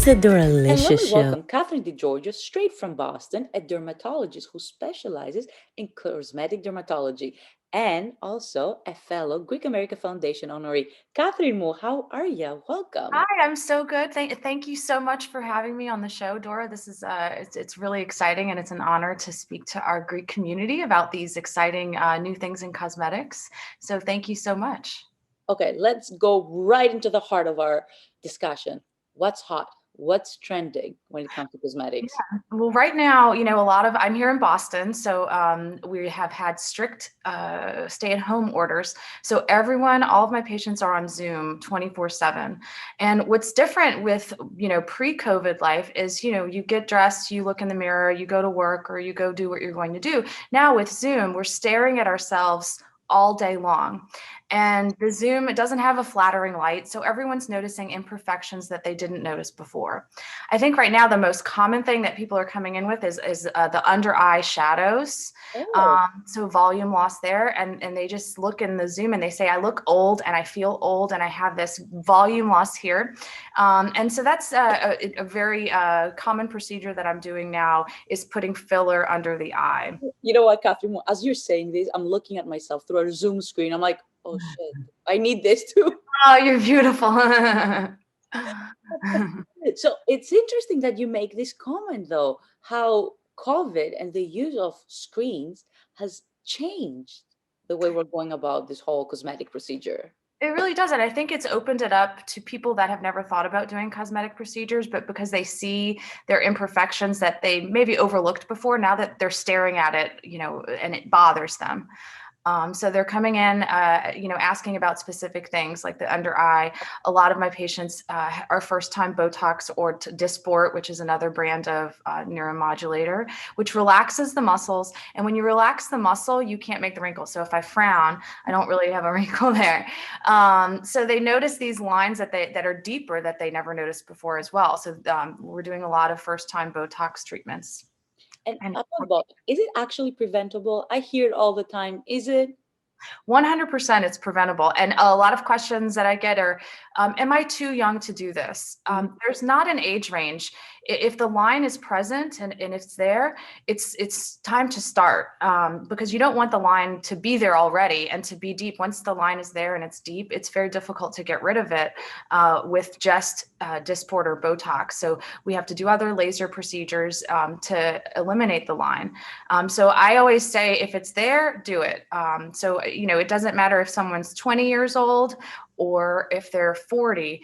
the And let me Doralicious Show. welcome Catherine DiGiorgio, straight from Boston, a dermatologist who specializes in cosmetic dermatology and also a fellow Greek American Foundation honoree. Catherine Moore, how are you? Hi, Welcome. I'm so good. Thank you so much for having me on the show, Dora. This is it's really exciting and it's an honor to speak to our Greek community about these exciting new things in cosmetics. So thank you so much. Okay, let's go right into the heart of our discussion. What's hot? What's trending when it comes to cosmetics? Well, right now, I'm here in Boston, so we have had strict stay-at-home orders. So all of my patients are on Zoom 24/7. And what's different with, pre-COVID life is, you get dressed, you look in the mirror, you go to work, or you go do what you're going to do. Now with Zoom, we're staring at ourselves all day long. And the Zoom, it doesn't have a flattering light, so everyone's noticing imperfections that they didn't notice before. I think right now the most common thing that people are coming in with is the under eye shadows. Oh, So volume loss there, and they just look in the Zoom and they say, I look old and I feel old and I have this volume loss here. And so that's a very common procedure that I'm doing now is putting filler under the eye. you know what, Catherine? As you're saying this, I'm looking at myself through a Zoom screen. I'm like, oh shit, I need this too. Oh, you're beautiful. So it's interesting that you make this comment, though, how COVID and the use of screens has changed the way we're going about this whole cosmetic procedure. It really does. And I think it's opened it up to people that have never thought about doing cosmetic procedures, but because they see their imperfections that they maybe overlooked before, now that they're staring at it, and it bothers them. So they're coming in, asking about specific things like the under eye. A lot of my patients are first-time Botox or Dysport, which is another brand of neuromodulator, which relaxes the muscles. And when you relax the muscle, you can't make the wrinkle. So if I frown, I don't really have a wrinkle there. So they notice these lines that are deeper that they never noticed before as well. So we're doing a lot of first-time Botox treatments. And And about, is it actually preventable? I hear it all the time. Is it? 100% it's preventable. And a lot of questions that I get are, am I too young to do this? There's not an age range. If the line is present and it's there, it's time to start, because you don't want the line to be there already and to be deep. Once the line is there and it's deep, it's very difficult to get rid of it with just Dysport or Botox. So we have to do other laser procedures to eliminate the line. So I always say, if it's there, do it. So, it doesn't matter if someone's 20 years old or if they're 40.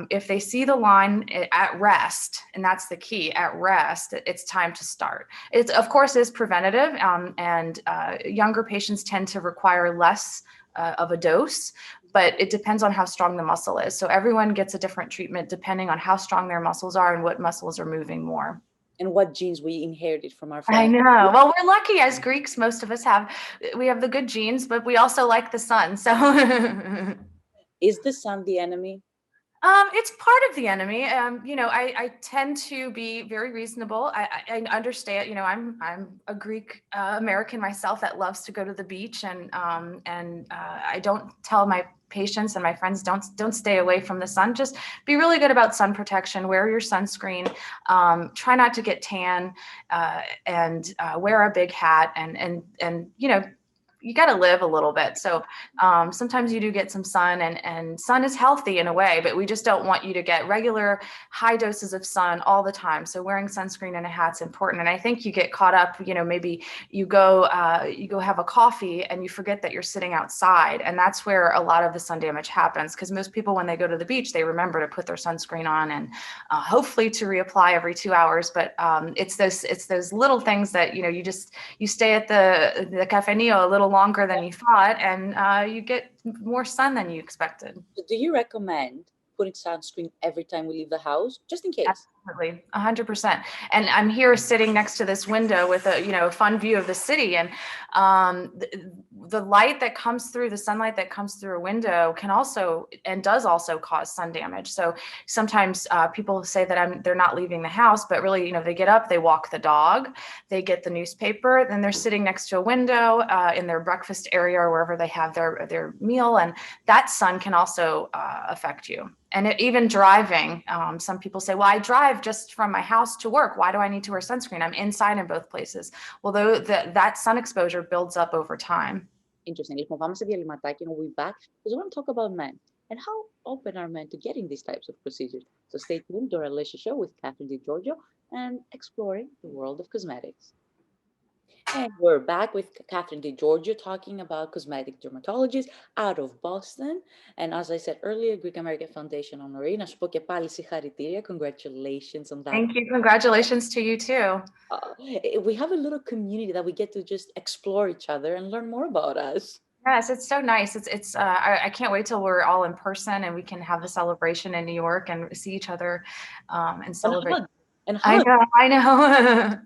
If they see the line at rest, and that's the key, at rest, it's time to start. It's, of course, is preventative, and younger patients tend to require less of a dose, but it depends on how strong the muscle is. So everyone gets a different treatment depending on how strong their muscles are and what muscles are moving more. And what genes we inherited from our I family? know. Well, we're lucky as Greeks. Most of us we have the good genes, but we also like the sun. So, Is the sun the enemy? it's part of the enemy. I tend to be very reasonable. I understand. I'm a Greek American myself that loves to go to the beach, and I don't tell my patients and my friends don't stay away from the sun. Just be really good about sun protection. Wear your sunscreen. Try not to get tan, and wear a big hat. And you got to live a little bit. So sometimes you do get some sun, and sun is healthy in a way, but we just don't want you to get regular high doses of sun all the time. So wearing sunscreen and a hat's important. And I think you get caught up, maybe you go have a coffee and you forget that you're sitting outside. And that's where a lot of the sun damage happens, because most people, when they go to the beach, they remember to put their sunscreen on and hopefully to reapply every 2 hours. But it's those little things that, you stay at the cafeteria a little longer than you thought, and you get more sun than you expected. So do you recommend putting sunscreen every time we leave the house, just in case? Absolutely, 100%. And I'm here sitting next to this window with a fun view of the city, and the light that comes through, the sunlight that comes through a window can also and does also cause sun damage. So sometimes people say that they're not leaving the house, but really, they get up, they walk the dog, they get the newspaper, then they're sitting next to a window in their breakfast area or wherever they have their meal, and that sun can also affect you. And even driving, some people say, well, I drive just from my house to work. Why do I need to wear sunscreen? I'm inside in both places. Well, though that sun exposure builds up over time. Interesting. Λοιπόν, πάμε σε διαλυματάκι and we'll be back because we want to talk about men and how open are men to getting these types of procedures. So stay tuned, Doralicious Show with Catherine DiGiorgio and exploring the world of cosmetics. And we're back with Catherine DiGiorgio talking about cosmetic dermatologists out of Boston. And as I said earlier, Greek American Foundation honoree. Να σου πω και πάλι συγχαρητήρια. Congratulations on that. Thank you. Congratulations to you too. We have a little community that we get to just explore each other and learn more about us. Yes, it's so nice. I can't wait till we're all in person and we can have a celebration in New York and see each other and celebrate. And hug. I know.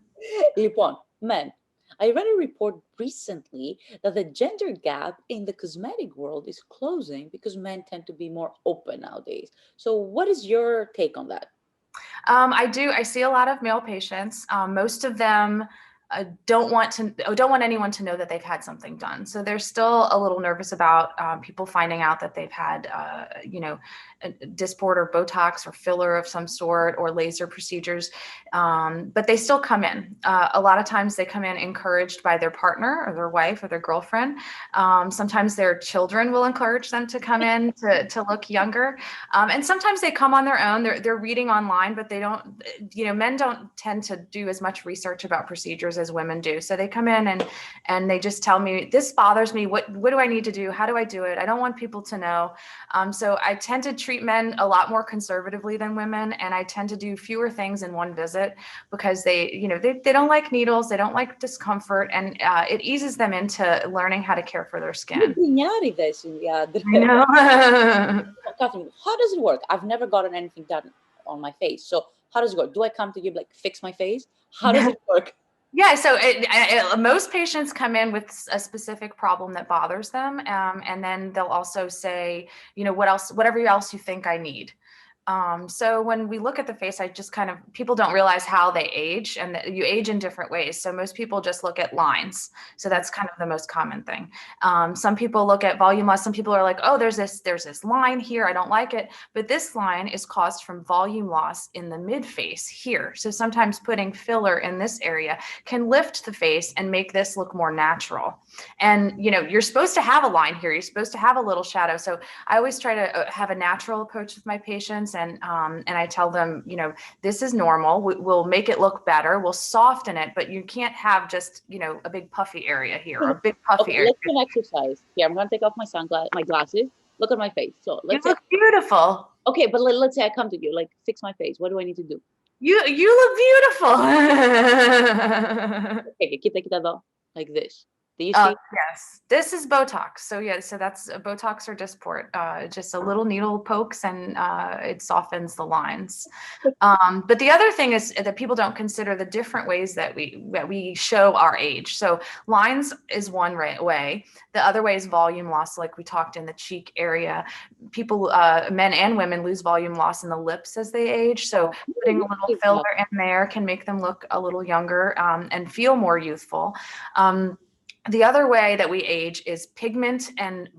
Λοιπόν, men, I read a report recently that the gender gap in the cosmetic world is closing because men tend to be more open nowadays. So what is your take on that? I do. I see a lot of male patients. Most of them don't want anyone to know that they've had something done. So they're still a little nervous about people finding out that they've had, a Dysport or Botox or filler of some sort or laser procedures. But they still come in. A lot of times they come in encouraged by their partner or their wife or their girlfriend. Sometimes their children will encourage them to come in to look younger. And sometimes they come on their own. They're reading online, but they don't, men don't tend to do as much research about procedures as women do. So they come in and they just tell me, this bothers me. What do I need to do? How do I do it? I don't want people to know. So I tend to treat men a lot more conservatively than women. And I tend to do fewer things in one visit because they don't like needles. They don't like discomfort. And it eases them into learning how to care for their skin. I know. Catherine, how does it work? I've never gotten anything done on my face. So how does it work? Do I come to you like fix my face? How does it work? Yeah, so most patients come in with a specific problem that bothers them, and then they'll also say, whatever else you think I need. So when we look at the face, people don't realize how they age and that you age in different ways. So most people just look at lines. So that's kind of the most common thing. Some people look at volume loss. Some people are like, oh, there's this line here. I don't like it. But this line is caused from volume loss in the mid face here. So sometimes putting filler in this area can lift the face and make this look more natural. And, you're supposed to have a line here. You're supposed to have a little shadow. So I always try to have a natural approach with my patients. And I tell them, this is normal. We'll make it look better. We'll soften it, but you can't have just, a big puffy area here or a big puffy area. Let's do an exercise. Here, I'm going to take off my glasses. Look at my face. So you look beautiful. Okay, but let's say I come to you, like fix my face. What do I need to do? You look beautiful. Okay, kita εδώ, like this. Do you see? Yes, this is Botox. So that's a Botox or Dysport. Just a little needle pokes and it softens the lines. But the other thing is that people don't consider the different ways that we show our age. So lines is one way. The other way is volume loss, like we talked in the cheek area. People, men and women, lose volume loss in the lips as they age. So putting a little filler in there can make them look a little younger and feel more youthful. The other way that we age is pigment and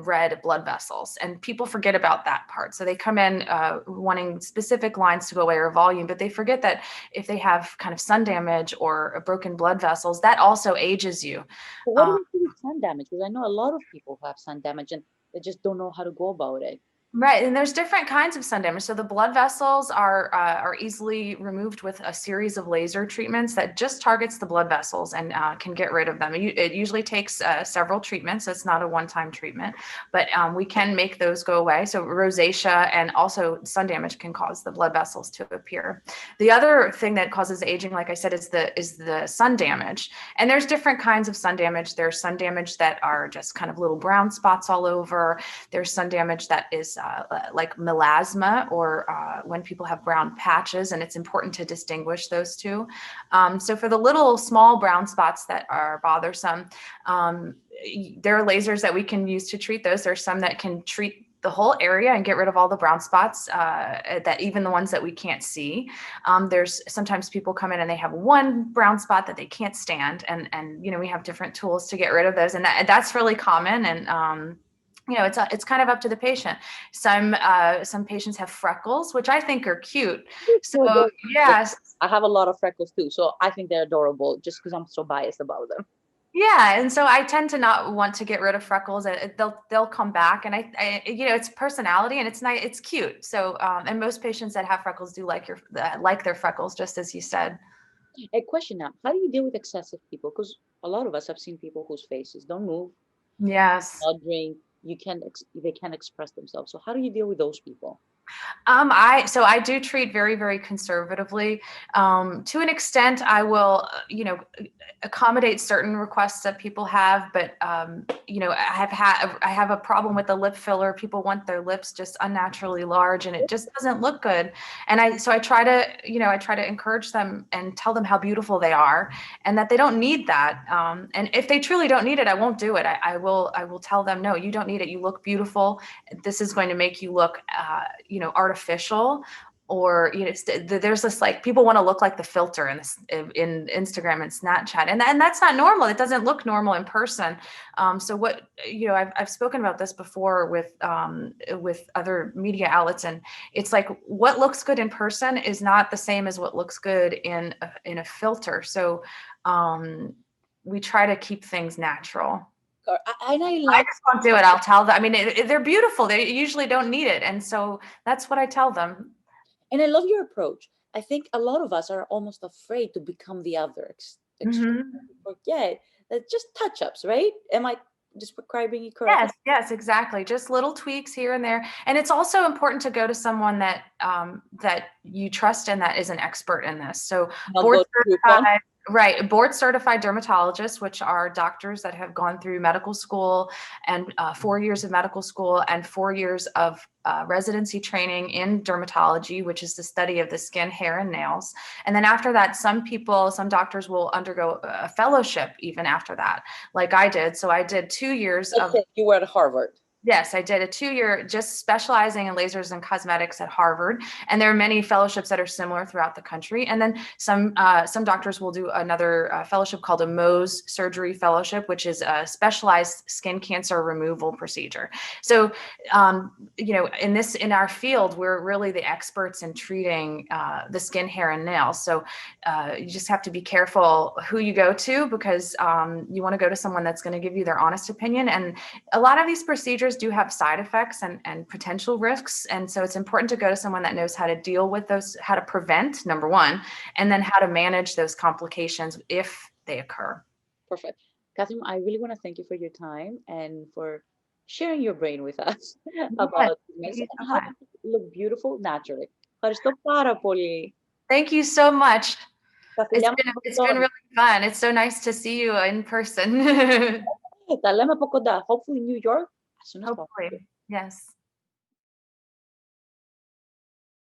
red blood vessels. And people forget about that part. So they come in wanting specific lines to go away or volume, but they forget that if they have kind of sun damage or broken blood vessels, that also ages you. But what do we do with sun damage? Because I know a lot of people who have sun damage and they just don't know how to go about it. Right, and there's different kinds of sun damage. So the blood vessels are easily removed with a series of laser treatments that just targets the blood vessels and can get rid of them. It usually takes several treatments. So it's not a one-time treatment, but we can make those go away. So rosacea and also sun damage can cause the blood vessels to appear. The other thing that causes aging, like I said, is the sun damage. And there's different kinds of sun damage. There's sun damage that are just kind of little brown spots all over. There's sun damage that is like melasma or when people have brown patches, and it's important to distinguish those two. So for the little small brown spots that are bothersome, there are lasers that we can use to treat those. There's some that can treat the whole area and get rid of all the brown spots, that even the ones that we can't see. There's sometimes people come in and they have one brown spot that they can't stand. And we have different tools to get rid of those. And that's really common. And it's kind of up to the patient. Some patients have freckles, which I think are cute. So So adorable. Like, yes, I have a lot of freckles too, so I think they're adorable just because I'm so biased about them. yeah, and so I tend to not want to get rid of freckles. They'll come back, and it's personality, and it's nice, it's cute. So and most patients that have freckles do like their freckles, just as you said. A question now: how do you deal with excessive people? Because a lot of us have seen people whose faces don't move, Yes. not drink. They can't express themselves. So how do you deal with those people? I do treat very, very conservatively. To an extent, I will, accommodate certain requests that people have, but I have a problem with the lip filler. People want their lips just unnaturally large, and it just doesn't look good. And I try to, I try to encourage them and tell them how beautiful they are, and that they don't need that. And if they truly don't need it, I won't do it. I will tell them, no, you don't need it. You look beautiful. This is going to make you look, artificial. Or there's this, like, people want to look like the filter in Instagram and Snapchat, and that's not normal. It doesn't look normal in person. So what, I've spoken about this before with other media outlets, and it's like what looks good in person is not the same as what looks good in a filter. So we try to keep things natural. And I I like, just won't do it. I'll tell them. I mean, they're beautiful. They usually don't need it, and so that's what I tell them. and I love your approach. I think a lot of us are almost afraid to become the other extreme. Hmm. Forget that just touch-ups, right? Am I describing it correctly? Yes, yes, exactly. Just little tweaks here and there, and it's also important to go to someone that you trust and that is an expert in this. So Not board go to Groupon. certified, right? Board certified dermatologists, which are doctors that have gone through medical school and 4 years of medical school and 4 years of residency training in dermatology, which is the study of the skin, hair, and nails. And then after that, some doctors will undergo a fellowship even after that, like I did. So I did 2 years Let's of. say you were at Harvard. Yes, I did a 2 year just specializing in lasers and cosmetics at Harvard, and there are many fellowships that are similar throughout the country. And then some doctors will do another fellowship called a Mohs surgery fellowship, which is a specialized skin cancer removal procedure. So, in our field, we're really the experts in treating the skin, hair, and nails. So you just have to be careful who you go to, because you want to go to someone that's going to give you their honest opinion. And a lot of these procedures do have side effects and potential risks. And so it's important to go to someone that knows how to deal with those, how to prevent, number one, and then how to manage those complications if they occur. Perfect. Catherine, I really want to thank you for your time and for sharing your brain with us Yes, about thank this you and so how much. to look beautiful naturally. Ευχαριστώ πάρα πολύ. Thank you so much. Τα φιλιά μας από It's been τώρα. really fun. It's so nice to see you in person. Τα λέμε από κοντά. Hopefully New York as soon as possible. Hopefully. Yes.